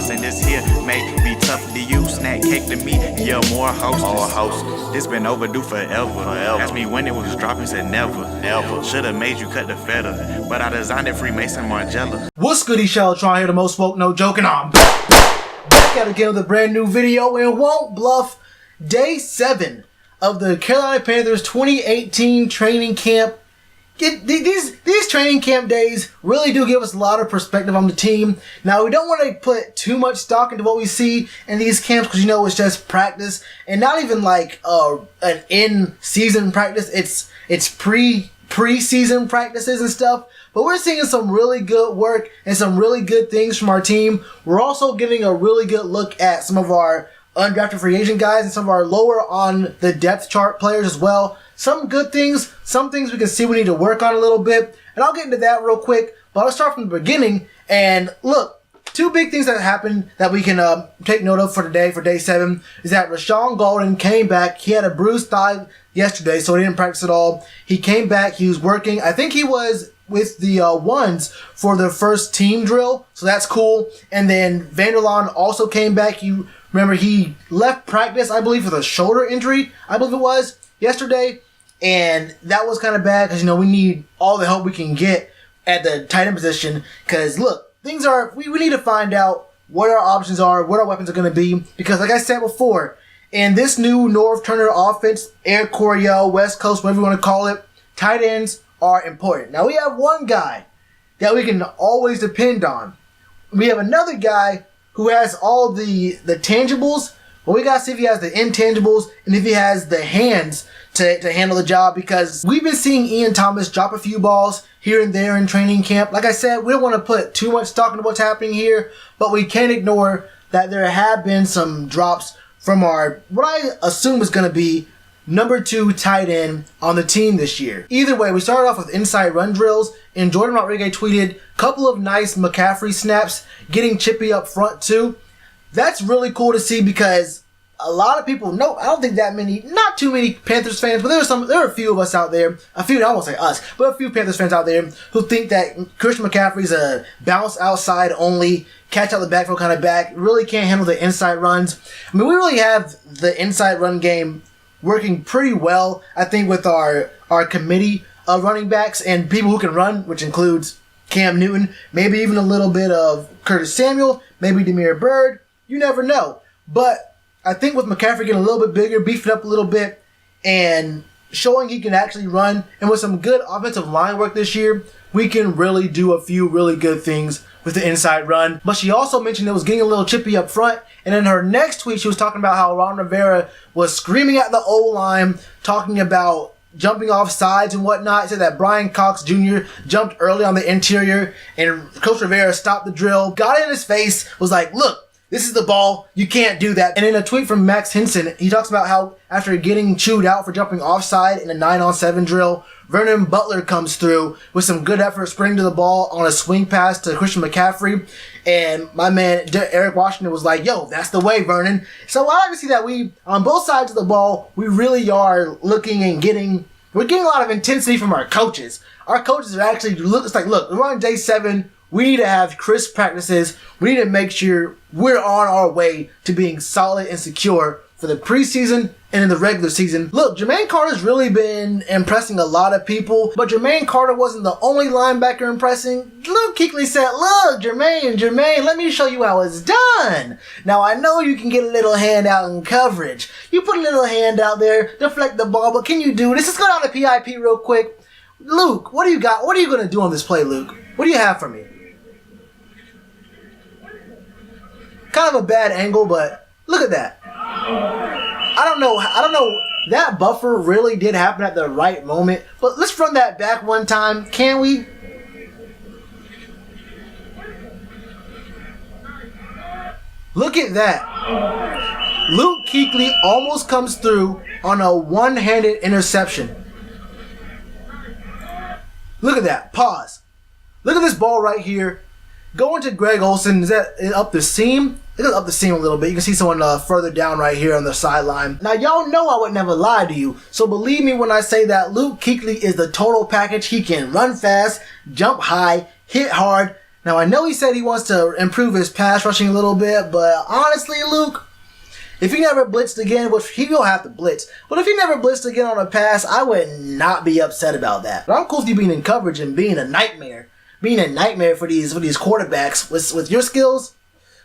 Hostess, and this here may be tough to you. Snack cake to me, yeah, more hostess. This been overdue forever. Asked me when it was dropping, said never. Should've made you cut the feta, but I designed it Freemason Margiela. What's goody, Shellitronnn here, the most spoke, no joking. I'm back at again with a brand new video, and won't bluff. Day 7 of the Carolina Panthers 2018 training camp. These training camp days really do give us a lot of perspective on the team. Now, we don't want to put too much stock into what we see in these camps because, you know, it's just practice and not even like an in-season practice. It's pre-season practices and stuff. But we're seeing some really good work and some really good things from our team. We're also getting a really good look at some of our undrafted free agent guys and some of our lower on the depth chart players as well. Some good things, some things we can see we need to work on a little bit. And I'll get into that real quick. But I'll start from the beginning. And look, two big things that happened that we can take note of for today, for day 7, is that Rashawn Golden came back. He had a bruised thigh yesterday, so he didn't practice at all. He came back. He was working. I think he was with the ones for the first team drill, so that's cool. And then Vanderlaan also came back. You remember he left practice, I believe, with a shoulder injury, I believe it was, yesterday. And that was kind of bad because, you know, we need all the help we can get at the tight end position. Because, look, things are, we need to find out what our options are, what our weapons are going to be. Because, like I said before, in this new Norv Turner offense, Air Coryell, West Coast, whatever you want to call it, tight ends are important. Now, we have one guy that we can always depend on. We have another guy who has all the tangibles, but we got to see if he has the intangibles and if he has the hands to handle the job, because we've been seeing Ian Thomas drop a few balls here and there in training camp. Like I said, we don't want to put too much stock into what's happening here, but we can't ignore that there have been some drops from our, what I assume is going to be number 2 tight end on the team this year. Either way, we started off with inside run drills, and Jordan Rodriguez tweeted a couple of nice McCaffrey snaps, getting chippy up front too. That's really cool to see because a lot of people, I don't think that many, not too many Panthers fans, but there are a few of us out there, I won't say us, but a few Panthers fans out there who think that Christian McCaffrey's a bounce outside only, catch out the backfield kind of back, really can't handle the inside runs. I mean, we really have the inside run game working pretty well, I think, with our committee of running backs and people who can run, which includes Cam Newton, maybe even a little bit of Curtis Samuel, maybe Damiere Byrd. You never know. But I think with McCaffrey getting a little bit bigger, beefing up a little bit, and showing he can actually run, and with some good offensive line work this year, we can really do a few really good things with the inside run. But she also mentioned it was getting a little chippy up front, and in her next tweet, she was talking about how Ron Rivera was screaming at the O-line, talking about jumping off sides and whatnot. He said that Brian Cox Jr. jumped early on the interior, and Coach Rivera stopped the drill, got in his face, was like, look, this is the ball. You can't do that. And in a tweet from Max Henson, he talks about how after getting chewed out for jumping offside in a 9-on-7 drill, Vernon Butler comes through with some good effort, sprinting to the ball on a swing pass to Christian McCaffrey. And my man, Eric Washington, was like, yo, that's the way, Vernon. So I like to see that we, on both sides of the ball, we really are looking and we're getting a lot of intensity from our coaches. Our coaches are actually, it's like, look, we're on day 7. We need to have crisp practices. We need to make sure we're on our way to being solid and secure for the preseason and in the regular season. Look, Jermaine Carter's really been impressing a lot of people, but Jermaine Carter wasn't the only linebacker impressing. Luke Kuechly said, look, Jermaine, let me show you how it's done. Now, I know you can get a little hand out in coverage. You put a little hand out there, deflect the ball, but can you do this? Let's go down to PIP real quick. Luke, what do you got? What are you going to do on this play, Luke? What do you have for me? Kind of a bad angle, but look at that. I don't know. That buffer really did happen at the right moment. But let's run that back one time. Can we? Look at that. Luke Kuechly almost comes through on a one-handed interception. Look at that. Pause. Look at this ball right here. Going to Greg Olsen. Is that up the seam? It goes up the seam a little bit. You can see someone further down right here on the sideline. Now, y'all know I would never lie to you. So believe me when I say that Luke Kuechly is the total package. He can run fast, jump high, hit hard, Now, I know he said he wants to improve his pass rushing a little bit, but honestly, Luke, if he never blitzed again, which he will have to blitz, but if he never blitzed again on a pass, I would not be upset about that. But I'm cool with you being in coverage and being a nightmare. Being a nightmare for these quarterbacks with your skills.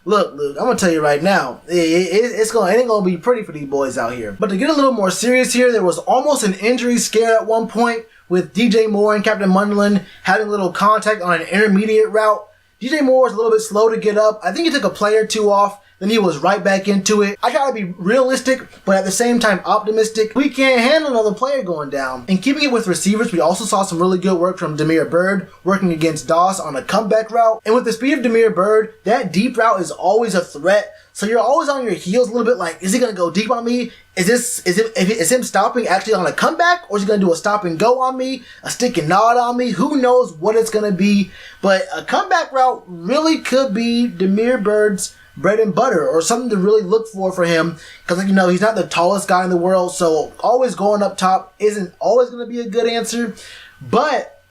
Look, Luke, I'm going to tell you right now, it ain't going to be pretty for these boys out here. But to get a little more serious here, there was almost an injury scare at one point with DJ Moore and Captain Munderland having a little contact on an intermediate route. DJ Moore was a little bit slow to get up. I think he took a play or two off. Then he was right back into it. I try to be realistic, but at the same time optimistic. We can't handle another player going down. And keeping it with receivers, we also saw some really good work from Damiere Byrd working against Doss on a comeback route. And with the speed of Damiere Byrd, that deep route is always a threat. So you're always on your heels a little bit like, is he going to go deep on me? Is him stopping actually on a comeback? Or is he going to do a stop and go on me? A stick and nod on me? Who knows what it's going to be? But a comeback route really could be Damiere Byrd's bread and butter, or something to really look for him, because he's not the tallest guy in the world, so always going up top isn't always going to be a good answer. But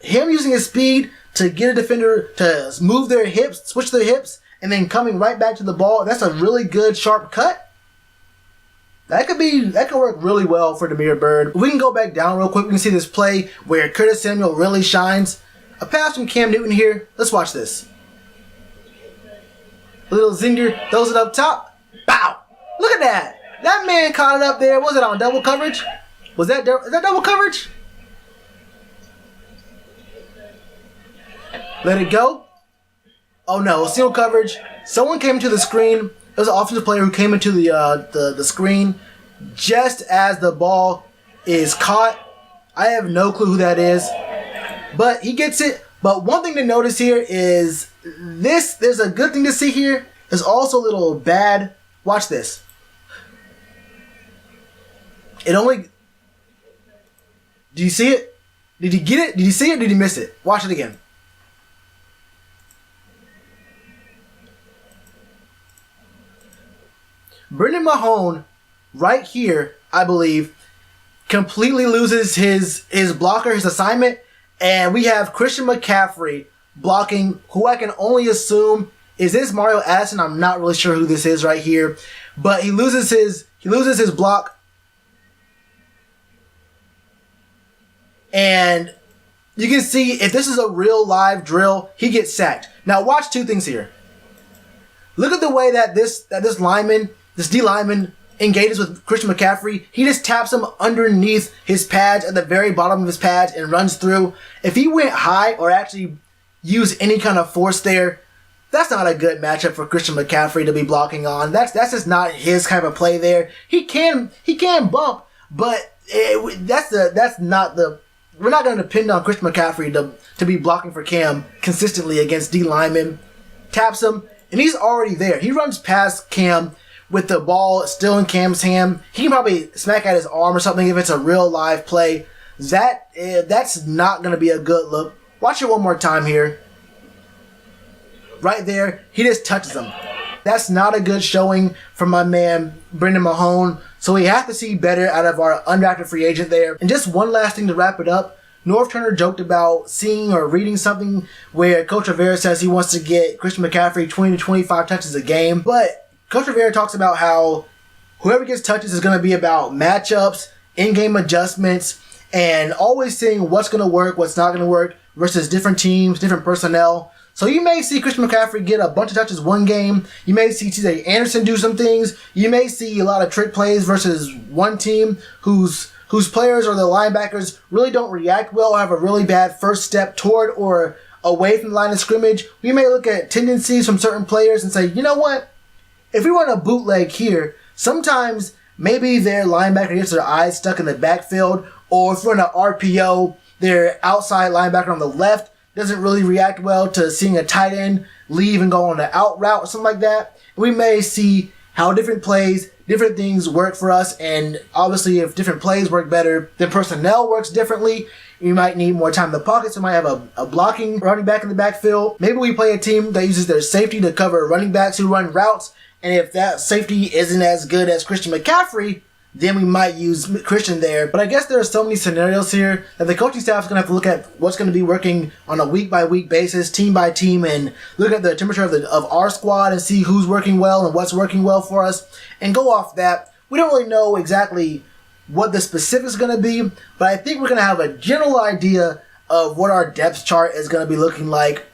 him using his speed to get a defender to move their hips, switch their hips, and then coming right back to the ball, that's a really good sharp cut. That could work really well for Damiere Byrd. We can go back down real quick. We can see this play where Curtis Samuel really shines. A pass from Cam Newton here. Let's watch this. Little zinger, throws it up top. Bow! Look at that. That man caught it up there. Was it on double coverage? Is that double coverage? Let it go. Oh no, single coverage. Someone came into the screen. It was an offensive player who came into the screen just as the ball is caught. I have no clue who that is, but he gets it. But one thing to notice here is this. There's a good thing to see here. There's also a little bad. Watch this. Do you see it? Did you get it? Did you see it? Or did you miss it? Watch it again. Brendan Mahone, right here, I believe, completely loses his blocker, his assignment. And we have Christian McCaffrey blocking, who I can only assume is this Mario Addison. I'm not really sure who this is right here, but he loses his block, and you can see if this is a real live drill, he gets sacked. Now watch two things here. Look at the way that this D lineman engages with Christian McCaffrey. He just taps him underneath his pads at the very bottom of his pads and runs through. If he went high or actually used any kind of force there, that's not a good matchup for Christian McCaffrey to be blocking on. That's just not his type of play there. He can bump, but we're not going to depend on Christian McCaffrey to be blocking for Cam consistently against D linemen. Taps him, and he's already there. He runs past Cam with the ball still in Cam's hand. He can probably smack at his arm or something if it's a real live play. That's not going to be a good look. Watch it one more time here. Right there, he just touches him. That's not a good showing from my man, Brendan Mahone. So we have to see better out of our undrafted free agent there. And just one last thing to wrap it up. Norv Turner joked about seeing or reading something where Coach Rivera says he wants to get Christian McCaffrey 20 to 25 touches a game. But Coach Rivera talks about how whoever gets touches is going to be about matchups, in-game adjustments, and always seeing what's going to work, what's not going to work versus different teams, different personnel. So you may see Christian McCaffrey get a bunch of touches one game. You may see TJ Anderson do some things. You may see a lot of trick plays versus one team whose players or the linebackers really don't react well or have a really bad first step toward or away from the line of scrimmage. We may look at tendencies from certain players and say, you know what? If we run a bootleg here, sometimes maybe their linebacker gets their eyes stuck in the backfield, or if we run an RPO, their outside linebacker on the left doesn't really react well to seeing a tight end leave and go on an out route or something like that. We may see how different plays, different things work for us, and obviously if different plays work better, then personnel works differently. You might need more time in the pocket, so we might have a blocking running back in the backfield. Maybe we play a team that uses their safety to cover running backs who run routes, and if that safety isn't as good as Christian McCaffrey, then we might use Christian there. But I guess there are so many scenarios here that the coaching staff is going to have to look at what's going to be working on a week-by-week basis, team by team, and look at the temperature of our squad and see who's working well and what's working well for us, and go off that. We don't really know exactly what the specifics are going to be, but I think we're going to have a general idea of what our depth chart is going to be looking like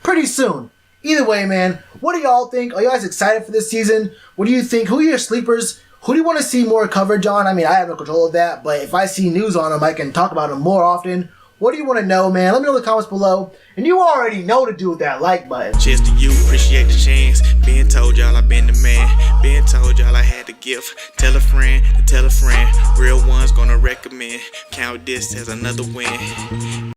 pretty soon. Either way, man, what do y'all think? Are you guys excited for this season? What do you think? Who are your sleepers? Who do you want to see more coverage on? I mean, I have no control of that, but if I see news on them, I can talk about them more often. What do you want to know, man? Let me know in the comments below. And you already know to do with that like button. Cheers to you, appreciate the chance. Being told y'all I been the man. Being told y'all I had the gift. Tell a friend to tell a friend. Real ones gonna recommend. Count this as another win.